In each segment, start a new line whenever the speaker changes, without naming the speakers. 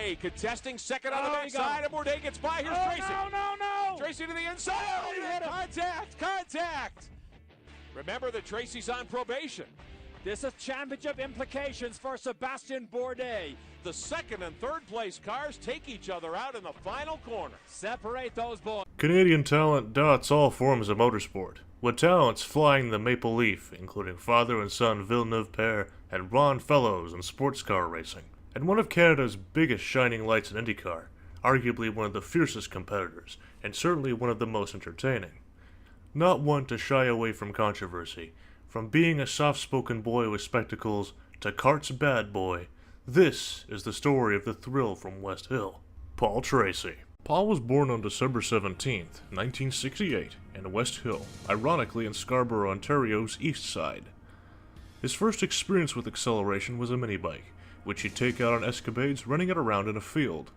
Bourdais contesting second on the backside, and Bourdais gets by. Here's Tracy.
No!
Tracy to the inside.
Oh, he hit him.
Contact! Remember that Tracy's on probation.
This is championship implications for Sébastien Bourdais.
The second and third place cars take each other out in the final corner.
Separate those boys.
Canadian talent dots all forms of motorsport, with talents flying the Maple Leaf, including father and son Villeneuve pair and Ron Fellows in sports car racing, and one of Canada's biggest shining lights in IndyCar, arguably one of the fiercest competitors, and certainly one of the most entertaining. Not one to shy away from controversy, from being a soft-spoken boy with spectacles to kart's bad boy, this is the story of the thrill from West Hill, Paul Tracy. Paul was born on December 17th, 1968, in West Hill, ironically in Scarborough, Ontario's east side. His first experience with acceleration was a mini-bike, which he'd take out on escapades running it around in a field.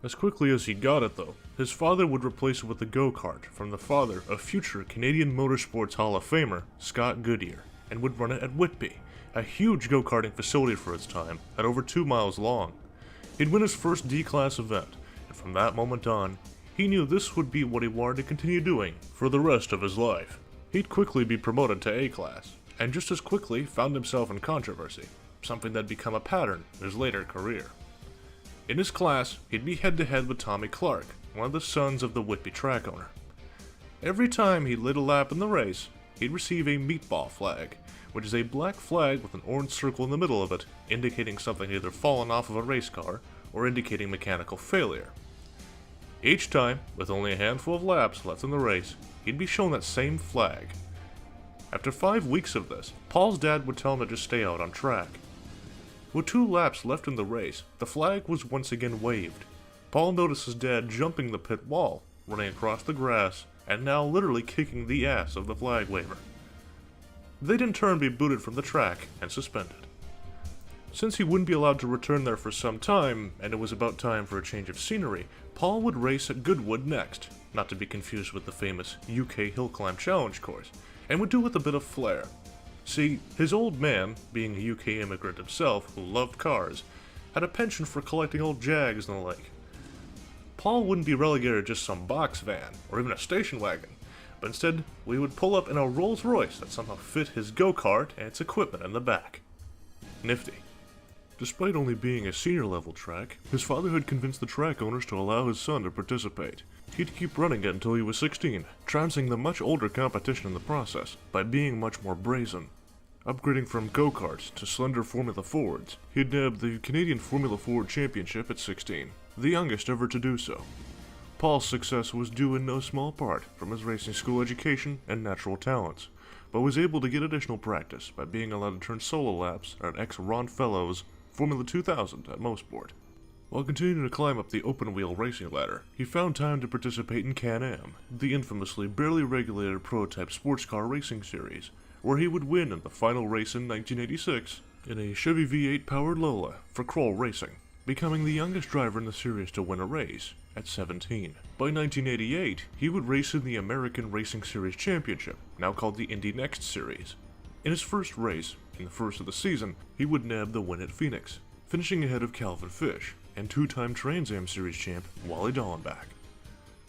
As quickly as he got it though, his father would replace it with a go-kart from the father of future Canadian Motorsports Hall of Famer Scott Goodyear, and would run it at Whitby, a huge go-karting facility for its time, at over 2 miles long. He'd win his first D-Class event, and from that moment on, he knew this would be what he wanted to continue doing for the rest of his life. He'd quickly be promoted to A-Class, and just as quickly found himself in controversy, something that'd become a pattern in his later career. In his class, he'd be head-to-head with Tommy Clark, one of the sons of the Whitby track owner. Every time he lit a lap in the race, he'd receive a meatball flag, which is a black flag with an orange circle in the middle of it, indicating something had either fallen off of a race car or indicating mechanical failure. Each time, with only a handful of laps left in the race, he'd be shown that same flag. After 5 weeks of this, Paul's dad would tell him to just stay out on track. With 2 laps left in the race, the flag was once again waved. Paul noticed his dad jumping the pit wall, running across the grass, and now literally kicking the ass of the flag waver. They'd in turn be booted from the track and suspended. Since he wouldn't be allowed to return there for some time, and it was about time for a change of scenery, Paul would race at Goodwood next, not to be confused with the famous UK Hill Climb Challenge course, and would do it with a bit of flair. See, his old man, being a UK immigrant himself who loved cars, had a penchant for collecting old Jags and the like. Paul wouldn't be relegated to just some box van, or even a station wagon, but instead we would pull up in a Rolls Royce that somehow fit his go-kart and its equipment in the back. Nifty. Despite only being a senior level track, his father had convinced the track owners to allow his son to participate. He'd keep running it until he was 16, trouncing the much older competition in the process by being much more brazen. Upgrading from go-karts to slender Formula Fords, he'd nabbed the Canadian Formula Ford Championship at 16, the youngest ever to do so. Paul's success was due in no small part from his racing school education and natural talents, but was able to get additional practice by being allowed to turn solo laps at ex-Ron Fellows' Formula 2000 at Mosport. While continuing to climb up the open-wheel racing ladder, he found time to participate in Can-Am, the infamously barely regulated prototype sports car racing series, where he would win in the final race in 1986 in a Chevy V8 powered Lola for Kroll Racing, becoming the youngest driver in the series to win a race at 17. By 1988, he would race in the American Racing Series Championship, now called the Indy Next Series. In his first race, in the first of the season, he would nab the win at Phoenix, finishing ahead of Calvin Fish and 2-time Trans Am Series champ Wally Dallenbach.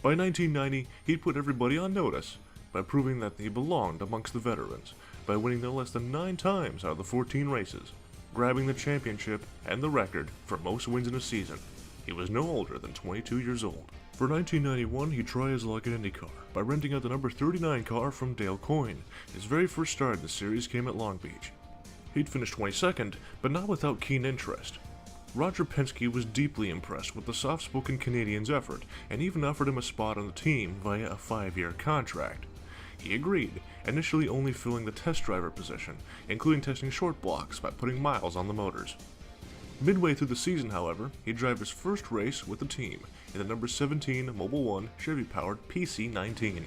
By 1990, he'd put everybody on notice by proving that he belonged amongst the veterans by winning no less than 9 times out of the 14 races, grabbing the championship and the record for most wins in a season. He was no older than 22 years old. For 1991, he'd try his luck at IndyCar by renting out the number 39 car from Dale Coyne. His very first start in the series came at Long Beach. He'd finished 22nd, but not without keen interest. Roger Penske was deeply impressed with the soft-spoken Canadian's effort, and even offered him a spot on the team via a 5-year contract. He agreed, initially only filling the test driver position, including testing short blocks by putting miles on the motors. Midway through the season, however, he'd drive his first race with the team in the number 17 Mobil 1 Chevy-powered PC-19.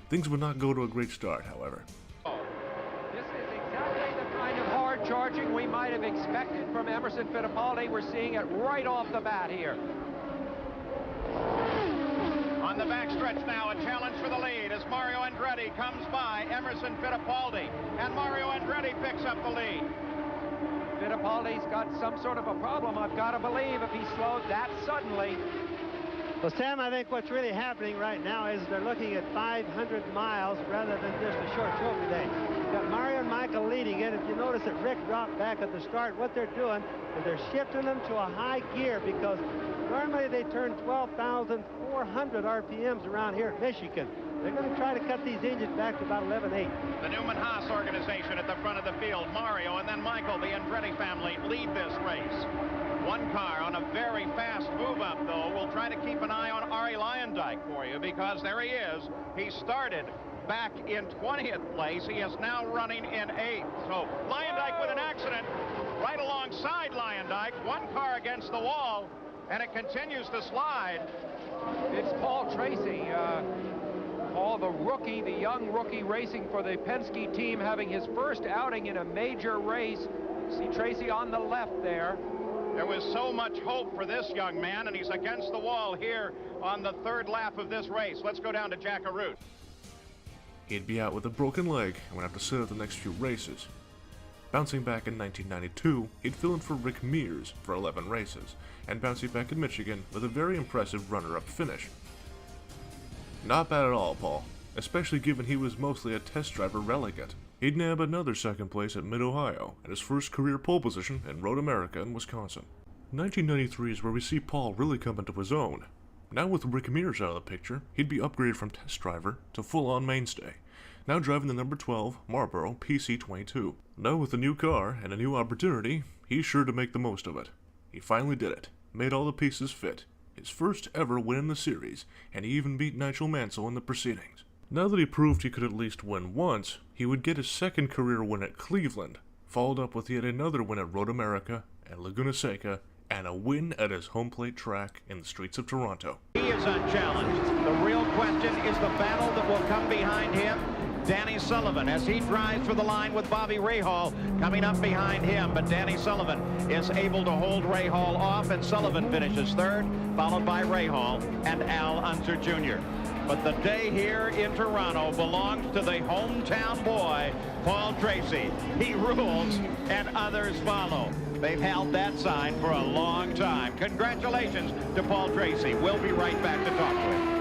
Things would not go to a great start, however.
This is exactly the kind of hard charging we might have expected from Emerson Fittipaldi. We're seeing it right off the bat here.
On the backstretch now, a challenge for the lead as Mario Andretti comes by Emerson Fittipaldi, and Mario Andretti picks up the lead.
Fittipaldi's got some sort of a problem, I've got to believe, if he slowed that suddenly.
Well, Sam, I think what's really happening right now is they're looking at 500 miles rather than just a short trophy day. You've got Mario and Michael leading it. If you notice that Rick dropped back at the start, what they're doing is they're shifting them to a high gear, because normally they turn 12,400 RPMs around here at Michigan. They're going to try to cut these engines back to about 11.8.
The Newman-Haas organization at the front of the field. Mario and then Michael, the Andretti family, lead this race. One car on a very fast move up, though. We'll try to keep an eye on Arie Luyendyk for you, because there he is. He started back in 20th place. He is now running in 8th. So Luyendyk with an accident right alongside Luyendyk. One car against the wall, and it continues to slide.
It's Paul Tracy. Paul, the rookie, the young rookie racing for the Penske team, having his first outing in a major race. See Tracy on the left there.
There was so much hope for this young man, and he's against the wall here on the third lap of this race. Let's go down to Jack Arute.
He'd be out with a broken leg and would have to sit out the next few races. Bouncing back in 1992, he'd fill in for Rick Mears for 11 races, and bouncing back in Michigan with a very impressive runner-up finish. Not bad at all, Paul, especially given he was mostly a test driver relegate. He'd nab another second place at Mid-Ohio, and his first career pole position in Road America in Wisconsin. 1993 is where we see Paul really come into his own. Now with Rick Mears out of the picture, he'd be upgraded from test driver to full-on mainstay, now driving the number 12 Marlboro PC22. Now with a new car and a new opportunity, he's sure to make the most of it. He finally did it, made all the pieces fit, his first ever win in the series, and he even beat Nigel Mansell in the proceedings. Now that he proved he could at least win once, he would get his second career win at Cleveland, followed up with yet another win at Road America and Laguna Seca, and a win at his home plate track in the streets of Toronto.
He is unchallenged. The real question is the battle that will come behind him. Danny Sullivan, as he drives for the line with Bobby Rahal coming up behind him, but Danny Sullivan is able to hold Rahal off, and Sullivan finishes third, followed by Rahal and Al Unser Jr. But the day here in Toronto belongs to the hometown boy, Paul Tracy. He rules and others follow. They've held that sign for a long time. Congratulations to Paul Tracy. We'll be right back to talk to him.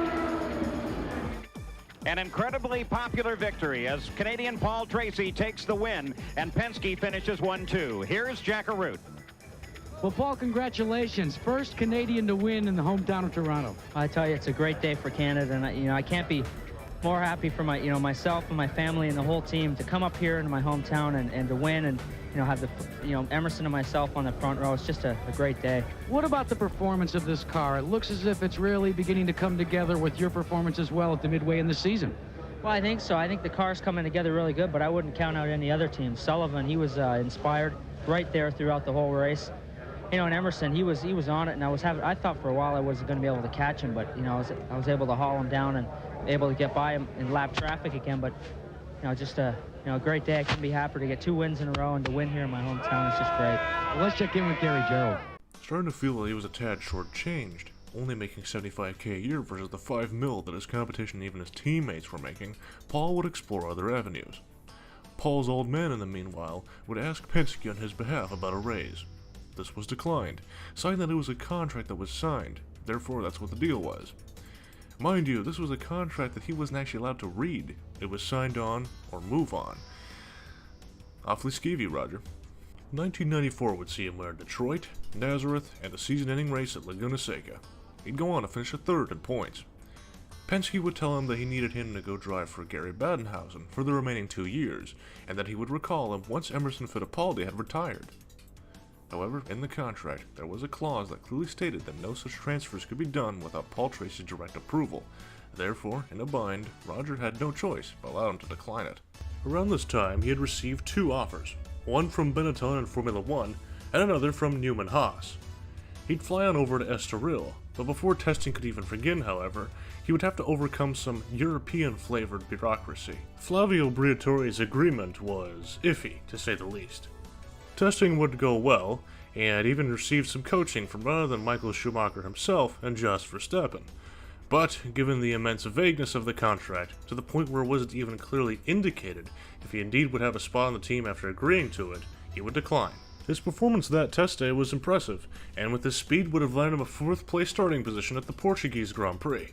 An incredibly popular victory as Canadian Paul Tracy takes the win, and Penske finishes 1-2. Here's Jack Arute.
Well, Paul, congratulations. First Canadian to win in the hometown of Toronto.
I tell you, it's a great day for Canada, and I can't be more happy for myself and my family and the whole team to come up here into my hometown and to win, and have the Emerson and myself on the front row. It's just a great day.
What about the performance of this car? It looks as if it's really beginning to come together with your performance as well at the midway in the season.
Well, I think so. I think the car's coming together really good, but I wouldn't count out any other team. Sullivan, he was inspired right there throughout the whole race. And Emerson, he was on it, and I thought for a while I wasn't going to be able to catch him, but I was able to haul him down and able to get by him in lap traffic again. But just a great day. I couldn't be happier to get 2 wins in a row and to win here in my hometown. It's just great.
Well, let's check in with Gary Gerald.
Starting to feel that he was a tad short-changed, only making $75K a year versus the $5 million that his competition and even his teammates were making. Paul would explore other avenues. Paul's old man, in the meanwhile, would ask Penske on his behalf about a raise. This was declined, citing that it was a contract that was signed, therefore that's what the deal was. Mind you, this was a contract that he wasn't actually allowed to read. It was signed on, or move on. Awfully skeevy, Roger. 1994 would see him win Detroit, Nazareth, and a season-ending race at Laguna Seca. He'd go on to finish a third in points. Penske would tell him that he needed him to go drive for Gary Badenhausen for the remaining 2 years, and that he would recall him once Emerson Fittipaldi had retired. However, in the contract, there was a clause that clearly stated that no such transfers could be done without Paul Tracy's direct approval. Therefore, in a bind, Roger had no choice but allowed him to decline it. Around this time, he had received 2 offers, one from Benetton in Formula 1, and another from Newman-Haas. He'd fly on over to Estoril, but before testing could even begin, however, he would have to overcome some European-flavored bureaucracy. Flavio Briatore's agreement was iffy, to say the least. Testing would go well, and even received some coaching from none other than Michael Schumacher himself and Jos Verstappen. But, given the immense vagueness of the contract, to the point where it wasn't even clearly indicated if he indeed would have a spot on the team after agreeing to it, he would decline. His performance that test day was impressive, and with his speed would have landed him a 4th place starting position at the Portuguese Grand Prix.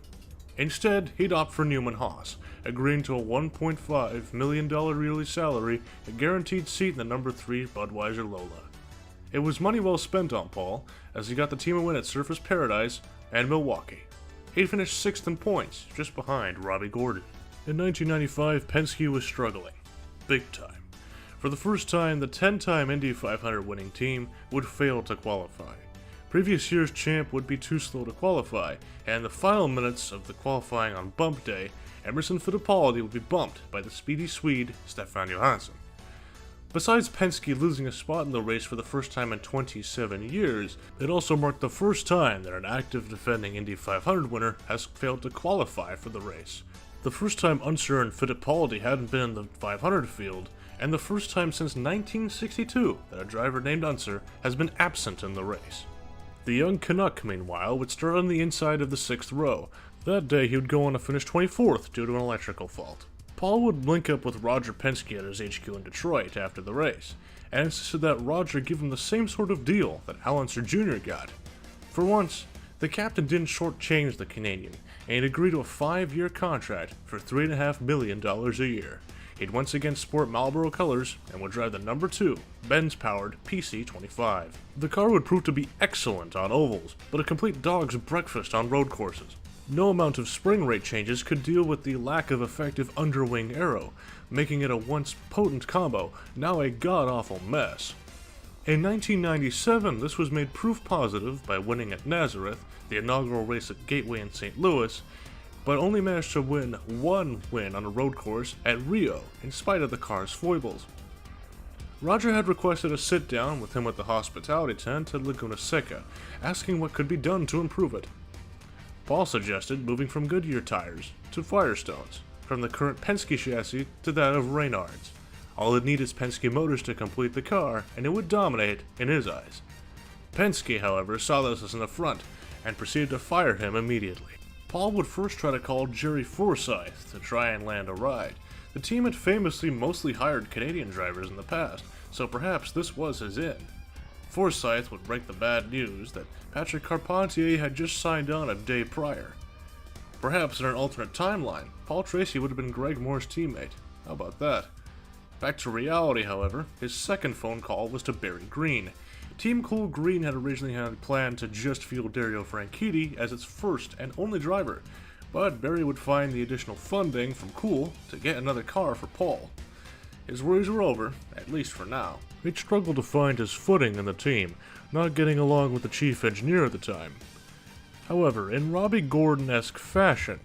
Instead, he'd opt for Newman Haas, agreeing to a $1.5 million yearly salary, a guaranteed seat in the number 3 Budweiser Lola. It was money well spent on Paul, as he got the team a win at Surface Paradise and Milwaukee. He'd finished 6th in points, just behind Robbie Gordon. In 1995, Penske was struggling. Big time. For the first time, the 10-time Indy 500 winning team would fail to qualify. Previous year's champ would be too slow to qualify, and in the final minutes of the qualifying on bump day, Emerson Fittipaldi would be bumped by the speedy Swede Stefan Johansson. Besides Penske losing a spot in the race for the first time in 27 years, it also marked the first time that an active defending Indy 500 winner has failed to qualify for the race. The first time Unser and Fittipaldi hadn't been in the 500 field, and the first time since 1962 that a driver named Unser has been absent in the race. The young Canuck, meanwhile, would start on the inside of the 6th row. That day he would go on to finish 24th due to an electrical fault. Paul would link up with Roger Penske at his HQ in Detroit after the race, and insisted that Roger give him the same sort of deal that Al Unser Jr. got. For once, the captain didn't shortchange the Canadian, and he'd agreed to a 5-year contract for $3.5 million a year. He'd once again sport Marlboro colors and would drive the number 2, Benz-powered PC-25. The car would prove to be excellent on ovals, but a complete dog's breakfast on road courses. No amount of spring rate changes could deal with the lack of effective underwing aero, making it a once potent combo, now a god-awful mess. In 1997, this was made proof positive by winning at Nazareth, the inaugural race at Gateway in St. Louis, but only managed to win one win on a road course at Rio, in spite of the car's foibles. Roger had requested a sit-down with him at the hospitality tent at Laguna Seca, asking what could be done to improve it. Paul suggested moving from Goodyear tires to Firestones, from the current Penske chassis to that of Reynard's. All it needed is Penske motors to complete the car, and it would dominate in his eyes. Penske, however, saw this as an affront, and proceeded to fire him immediately. Paul would first try to call Jerry Forsyth to try and land a ride. The team had famously mostly hired Canadian drivers in the past, so perhaps this was his in. Forsyth would break the bad news that Patrick Carpentier had just signed on a day prior. Perhaps in an alternate timeline, Paul Tracy would have been Greg Moore's teammate. How about that? Back to reality, however, his second phone call was to Barry Green. Team Cool Green had originally had planned to just field Dario Franchitti as its first and only driver, but Barry would find the additional funding from Cool to get another car for Paul. His worries were over, at least for now. He'd struggled to find his footing in the team, not getting along with the chief engineer at the time. However, in Robbie Gordon-esque fashion,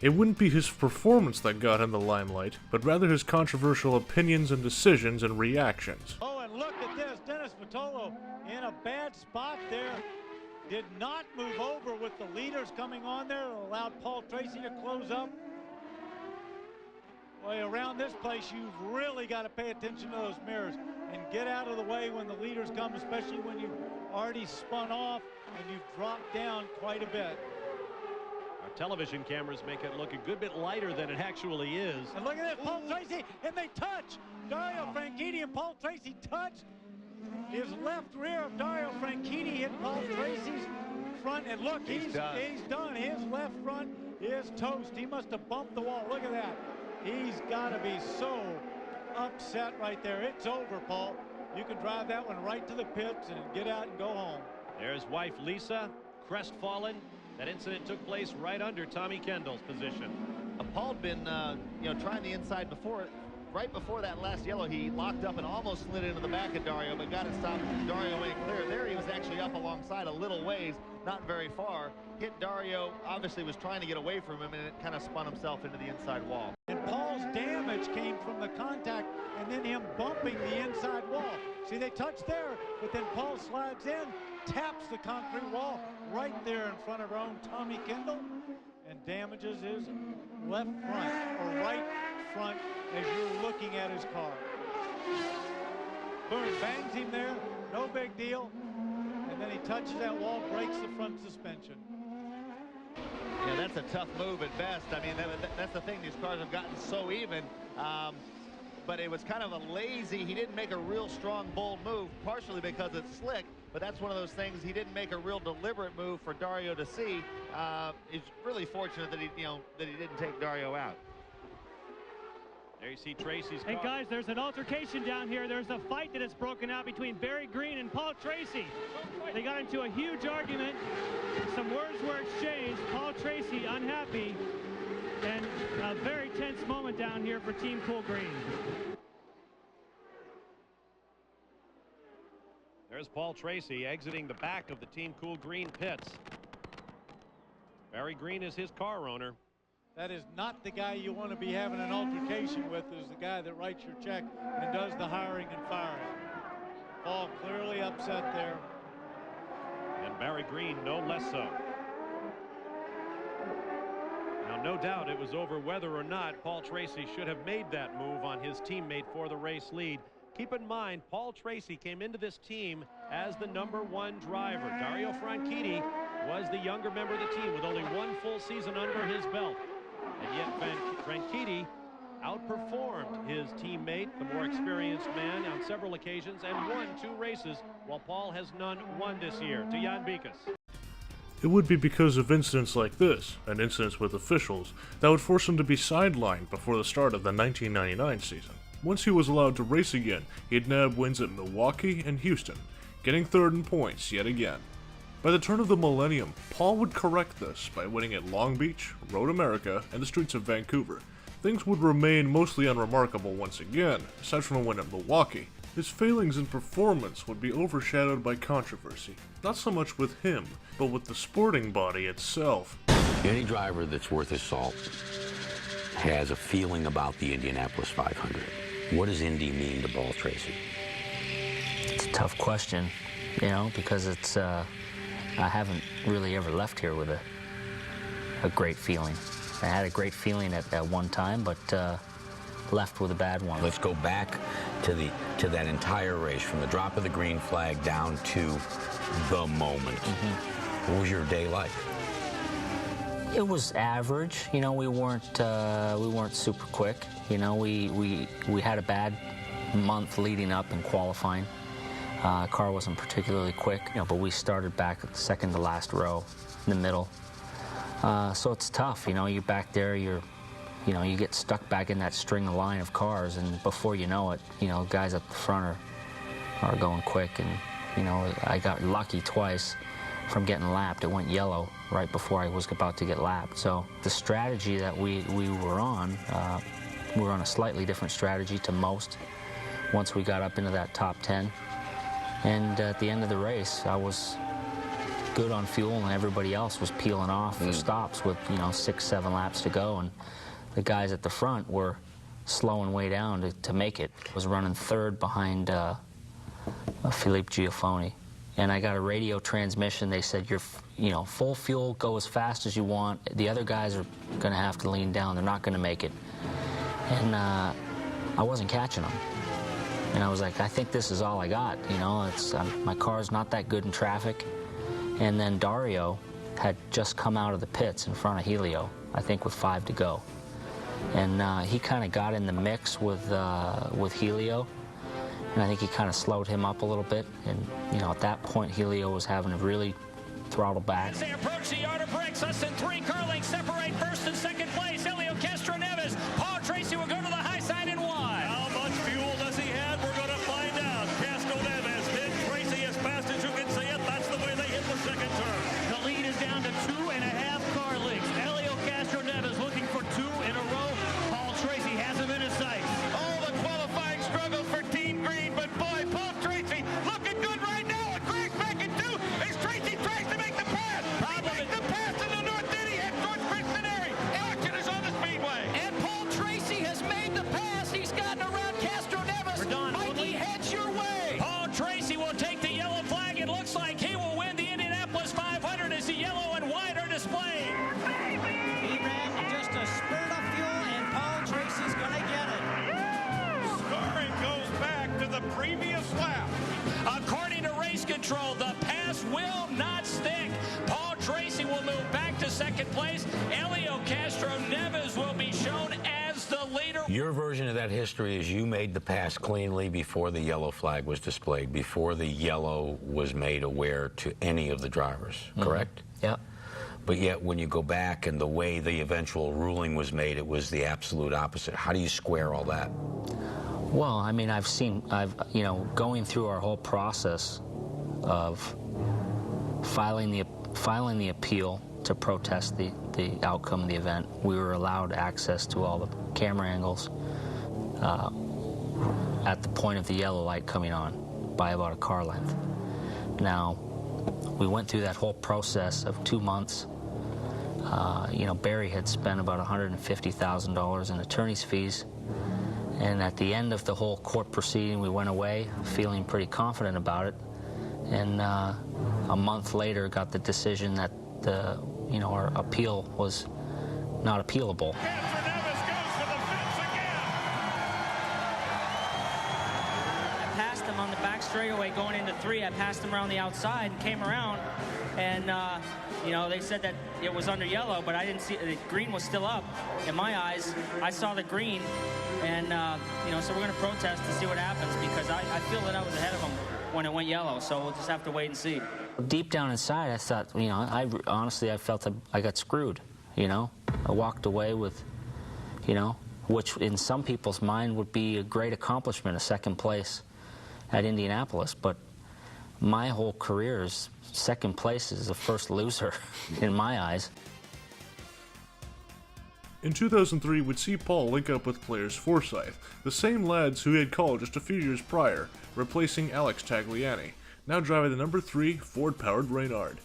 it wouldn't be his performance that got him the limelight, but rather his controversial opinions and decisions and reactions.
Oh, and look at this. Dennis Vitolo in a bad spot there. Did not move over with the leaders coming on there. Allowed Paul Tracy to close up. Boy, around this place, you've really got to pay attention to those mirrors and get out of the way when the leaders come, especially when you've already spun off and you've dropped down quite a bit.
Our television cameras make it look a good bit lighter than it actually is.
And look at this, Paul Tracy, and they touch. Dario Franchitti and Paul Tracy touched. His left rear of Dario Franchitti hit Paul Tracy's front, and look, he's done. His left front is toast. He must have bumped the wall. Look at that. He's got to be so upset right there. It's over, Paul. You can drive that one right to the pits and get out and go home.
There's wife Lisa, crestfallen. That incident took place right under Tommy Kendall's position.
Paul'd been, trying the inside before. Right before that last yellow, he locked up and almost slid into the back of Dario, but got it stopped. Dario went clear. There he was actually up alongside a little ways, not very far. Hit Dario, obviously was trying to get away from him, and it kind of spun himself into the inside wall.
And Paul's damage came from the contact and then him bumping the inside wall. See, they touched there, but then Paul slides in, taps the concrete wall right there in front of our own Tommy Kendall, and damages his left front, or right front, as you're looking at his car. Boom, bangs him there, no big deal, and then he touches that wall, breaks the front suspension.
Yeah, that's a tough move at best. I mean, that's the thing. These cars have gotten so even. but it was kind of a lazy, he didn't make a real strong, bold move, partially because it's slick, but that's one of those things, he didn't make a real deliberate move for Dario to see. He's really fortunate that he didn't take Dario out.
There you see Tracy's car.
Hey guys, there's an altercation down here. There's a fight that has broken out between Barry Green and Paul Tracy. They got into a huge argument. Some words were exchanged. Paul Tracy unhappy. And a very tense moment down here for Team Cool Green.
There's Paul Tracy exiting the back of the Team Cool Green pits. Barry Green is his car owner.
That is not the guy you want to be having an altercation with, is the guy that writes your check and does the hiring and firing. Paul clearly upset there.
And Barry Green no less so. Now, no doubt it was over whether or not Paul Tracy should have made that move on his teammate for the race lead. Keep in mind, Paul Tracy came into this team as the #1 driver. Dario Franchitti was the younger member of the team with only 1 full season under his belt. And yet Franchitti outperformed his teammate, the more experienced man, on several occasions and won 2 races, while Paul has none won this year. To Jan Bikas.
It would be because of incidents like this, and incidents with officials, that would force him to be sidelined before the start of the 1999 season. Once he was allowed to race again, he'd nab wins at Milwaukee and Houston, getting 3rd in points yet again. By the turn of the millennium, Paul would correct this by winning at Long Beach, Road America, and the streets of Vancouver. Things would remain mostly unremarkable once again, aside from a win at Milwaukee. His failings in performance would be overshadowed by controversy, not so much with him, but with the sporting body itself.
Any driver that's worth his salt has a feeling about the Indianapolis 500. What does Indy mean to Paul Tracy?
It's a tough question, you know, because it's, I haven't really ever left here with a great feeling. I had a great feeling at one time, but left with a bad one.
Let's go back to that entire race, from the drop of the green flag down to the moment. What was your day like?
It was average. You know, we weren't super quick. You know, we had a bad month leading up in qualifying. Car wasn't particularly quick, you know, but we started back at the second to last row in the middle. So it's tough, you know, you're back there, you get stuck back in that string of line of cars, and before you know it, you know, guys up the front are going quick. And, you know, I got lucky twice from getting lapped. It went yellow right before I was about to get lapped. So the strategy that we were on a slightly different strategy to most once we got up into that top 10. And at the end of the race, I was good on fuel, and everybody else was peeling off for stops with, you know, 6-7 laps to go. And the guys at the front were slowing way down to make it. I was running 3rd behind Philippe Giaffoni. And I got a radio transmission. They said, you know, full fuel, go as fast as you want. The other guys are going to have to lean down. They're not going to make it. And I wasn't catching them. And I was like, I think this is all I got. You know, my car's not that good in traffic. And then Dario had just come out of the pits in front of Helio, I think with 5 to go. And he kind of got in the mix with Helio. And I think he kind of slowed him up a little bit. And, you know, at that point, Helio was having to really throttle back.
As they approach the yard of bricks, less than 3 car lengths separate first and second place. Helio Castro-Neves. Paul Tracy will go to the high side in 1.
How much fuel does he have? We're going to find out. Castro-Neves hit Tracy as fast as you can see it. That's the way they hit the second turn.
The lead is down to 2.5 car lengths. Helio Castro-Neves looking for 2 in a row. Paul Tracy has him in his sights.
Oh, the qualifying struggle for Team Green, but boy, Paul Tracy looking good right now. And Greg's back in 2 as Tracy tries to make the pass. Make the pass to the north Diddy head towards Crispinari. Action is on the speedway.
And Paul Tracy has made the pass. He's gotten around Castro-Neves. We're done. Mikey, heads your way. Paul Tracy will take the yellow flag. It looks like he will win the Indianapolis 500 as the yellow and white are displayed.
He ran just a spurt of fuel, and Paul Tracy's going to get it.
Scoring goes back to the previous lap.
According to race control, the pass will not stick. Paul Tracy will move back to second place. Helio Castro-Neves will be shown as the leader.
Your version of that history is you made the pass cleanly before the yellow flag was displayed, before the yellow was made aware to any of the drivers, correct?
Yeah.
But yet when you go back and the way the eventual ruling was made, it was the absolute opposite. How do you square all that?
Well, I mean, you know, going through our whole process of filing the appeal to protest the outcome of the event, we were allowed access to all the camera angles at the point of the yellow light coming on by about a car length. Now, we went through that whole process of 2 months. You know, Barry had spent about $150,000 in attorney's fees, and at the end of the whole court proceeding, we went away feeling pretty confident about it, and a month later got the decision that our appeal was not appealable. I passed him on the back straightaway going into 3. I passed him around the outside and came around, and you know, they said that it was under yellow, but I didn't see the green was still up. In my eyes, I saw the green, and you know, so we're going to protest to see what happens, because I feel that I was ahead of them when it went yellow, so we'll just have to wait and see. Deep down inside, I thought, you know, honestly, I felt that I got screwed, you know. I walked away with, you know, which in some people's mind would be a great accomplishment, a second place at Indianapolis, but my whole career is second place is the first loser in my eyes.
In 2003, we'd see Paul link up with players Forsyth, the same lads who he had called just a few years prior, replacing Alex Tagliani, now driving the number 3 Ford-powered Reynard.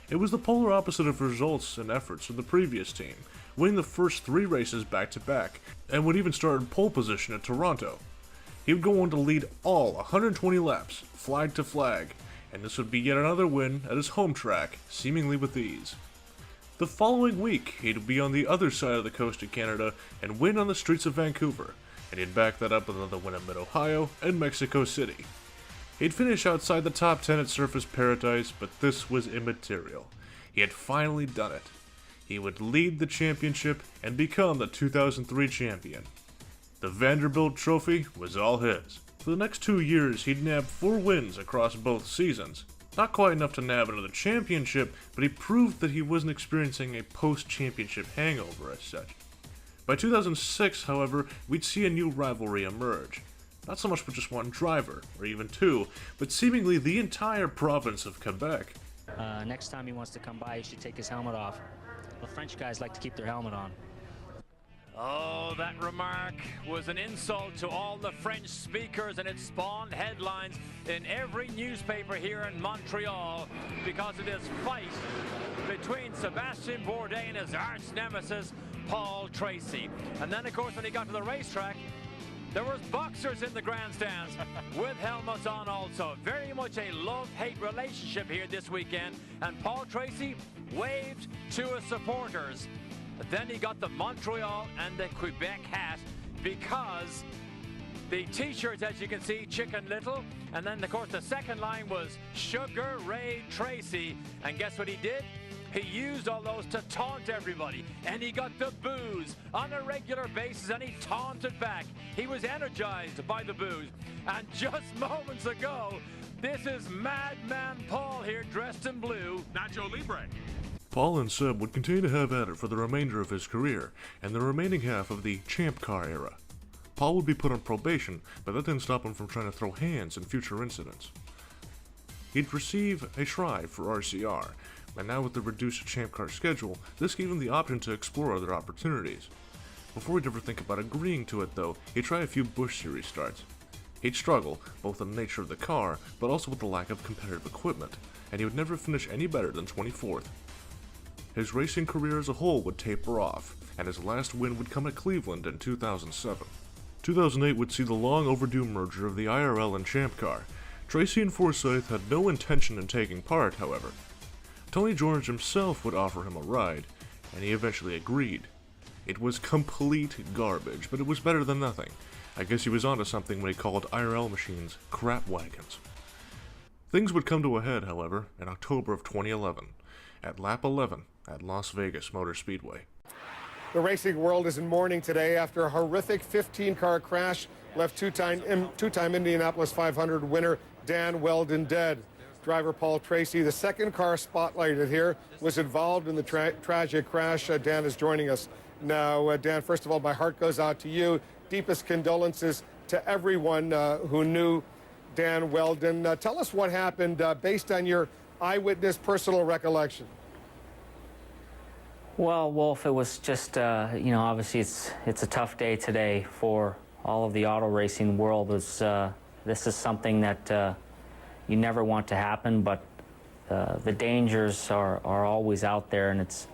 It was the polar opposite of results and efforts from the previous team, winning the first 3 races back-to-back, and would even start in pole position at Toronto. He would go on to lead all 120 laps, flag to flag, and this would be yet another win at his home track, seemingly with ease. The following week, he'd be on the other side of the coast in Canada and win on the streets of Vancouver, and he'd back that up with another win at Mid-Ohio and Mexico City. He'd finish outside the top 10 at Surface Paradise, but this was immaterial. He had finally done it. He would lead the championship and become the 2003 champion. The Vanderbilt Trophy was all his. For the next 2 years, he'd nabbed 4 wins across both seasons. Not quite enough to nab another championship, but he proved that he wasn't experiencing a post-championship hangover as such. By 2006, however, we'd see a new rivalry emerge. Not so much with just one driver, or even 2, but seemingly the entire province of Quebec.
Next time he wants to come by, he should take his helmet off. The French guys like to keep their helmet on.
Oh, that remark was an insult to all the French speakers, and it spawned headlines in every newspaper here in Montreal because of this fight between Sébastien Bourdais and his arch nemesis, Paul Tracy. And then, of course, when he got to the racetrack, there was boxers in the grandstands with helmets on also. Very much a love-hate relationship here this weekend, and Paul Tracy waved to his supporters. Then he got the Montreal and the Quebec hat because the t-shirts, as you can see, Chicken Little, and then of course the second line was Sugar Ray Tracy. And guess what he did? He used all those to taunt everybody, and he got the boos on a regular basis, and he taunted back. He was energized by the boos. And just moments ago, this is Madman Paul here dressed in blue. Nacho Libre.
Paul and Seb would continue to have at it for the remainder of his career, and the remaining half of the Champ Car era. Paul would be put on probation, but that didn't stop him from trying to throw hands in future incidents. He'd receive a try for RCR, and now with the reduced Champ Car schedule, this gave him the option to explore other opportunities. Before he'd ever think about agreeing to it though, he'd try a few Busch Series starts. He'd struggle, both in the nature of the car, but also with the lack of competitive equipment, and he would never finish any better than 24th. His racing career as a whole would taper off, and his last win would come at Cleveland in 2007. 2008 would see the long overdue merger of the IRL and Champ Car. Tracy and Forsyth had no intention in taking part, however. Tony George himself would offer him a ride, and he eventually agreed. It was complete garbage, but it was better than nothing. I guess he was onto something when he called IRL machines crap wagons. Things would come to a head, however, in October of 2011, at lap 11 at Las Vegas Motor Speedway.
The racing world is in mourning today after a horrific 15-car crash left two-time Indianapolis 500 winner Dan Wheldon dead. Driver Paul Tracy, the second car spotlighted here, was involved in the tragic crash. Dan is joining us now. Dan, first of all, my heart goes out to you. Deepest condolences to everyone who knew Dan Wheldon. Tell us what happened based on your eyewitness personal recollection.
Well, Wolf, it was just, you know, obviously it's a tough day today for all of the auto racing world. This is something that you never want to happen, but the dangers are always out there, and it's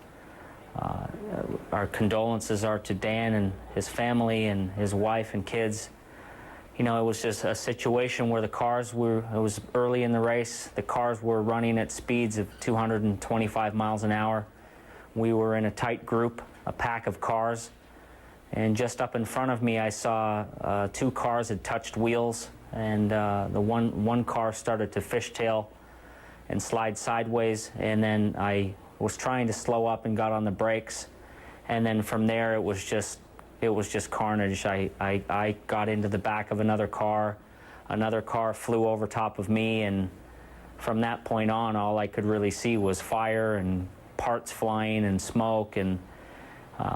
our condolences are to Dan and his family and his wife and kids. You know, it was just a situation where the cars were, it was early in the race, the cars were running at speeds of 225 miles an hour. We were in a tight group, a pack of cars, and just up in front of me I saw two cars had touched wheels, and the one car started to fishtail and slide sideways, and then I was trying to slow up and got on the brakes, and then from there it was just carnage. I got into the back of another car flew over top of me, and from that point on all I could really see was fire and parts flying and smoke, and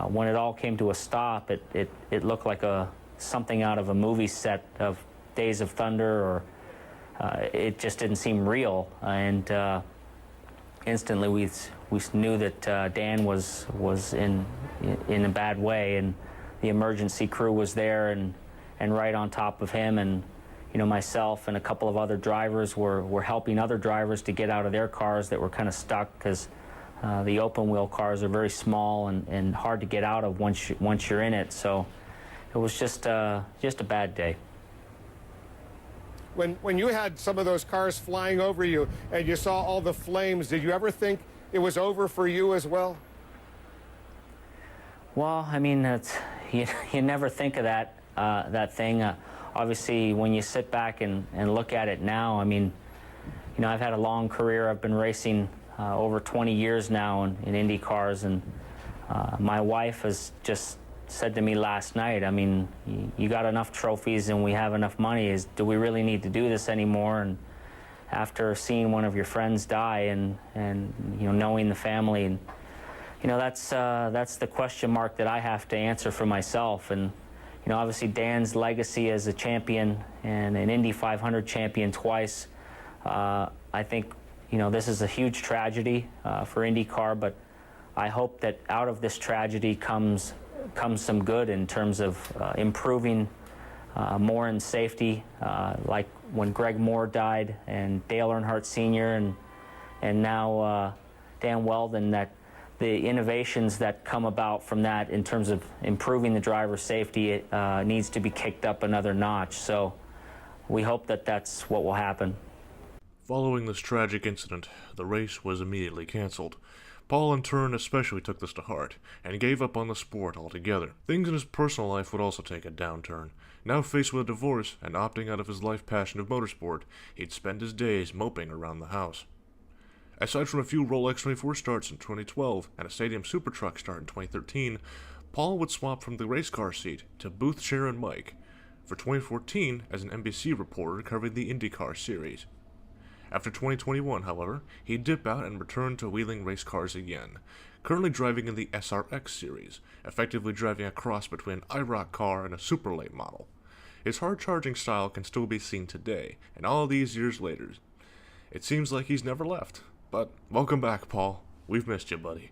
when it all came to a stop, it looked like something out of a movie set of Days of Thunder, or it just didn't seem real, and instantly we knew that Dan was in a bad way, and the emergency crew was there and right on top of him, and you know, myself and a couple of other drivers were helping other drivers to get out of their cars that were kind of stuck, because the open wheel cars are very small and hard to get out of once you're in it. So it was just a bad day.
When you had some of those cars flying over you and you saw all the flames, did you ever think it was over for you as well?
Well, I mean, you never think of that thing. Obviously, when you sit back and look at it now, I mean, you know, I've had a long career. I've been racing over 20 years now in Indy cars, and my wife has just said to me last night, I mean, you got enough trophies and we have enough money. Do we really need to do this anymore? And after seeing one of your friends die and you know, knowing the family, and you know, that's the question mark that I have to answer for myself. And you know, obviously Dan's legacy as a champion and an Indy 500 champion twice, I think, you know, this is a huge tragedy for IndyCar, but I hope that out of this tragedy comes some good in terms of improving more in safety, like when Greg Moore died and Dale Earnhardt Sr. and now Dan Wheldon, that the innovations that come about from that in terms of improving the driver's safety needs to be kicked up another notch. So we hope that that's what will happen.
Following this tragic incident, the race was immediately canceled. Paul, in turn, especially took this to heart, and gave up on the sport altogether. Things in his personal life would also take a downturn. Now faced with a divorce and opting out of his life passion of motorsport, he'd spend his days moping around the house. Aside from a few Rolex 24 starts in 2012 and a Stadium Super Truck start in 2013, Paul would swap from the race car seat to booth chair and mic for 2014 as an NBC reporter covering the IndyCar series. After 2021, however, he'd dip out and return to wheeling race cars again, currently driving in the SRX series, effectively driving a cross between an IROC car and a super late model. His hard-charging style can still be seen today, and all these years later, it seems like he's never left. But welcome back, Paul. We've missed you, buddy.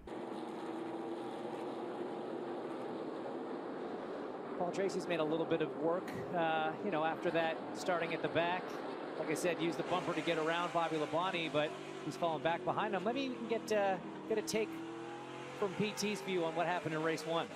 Paul Tracy's made a little bit of work, you know, after that, starting at the back. Like I said, used the bumper to get around Bobby Labonte, but he's fallen back behind him. Let me get a take from PT's view on what happened in race one.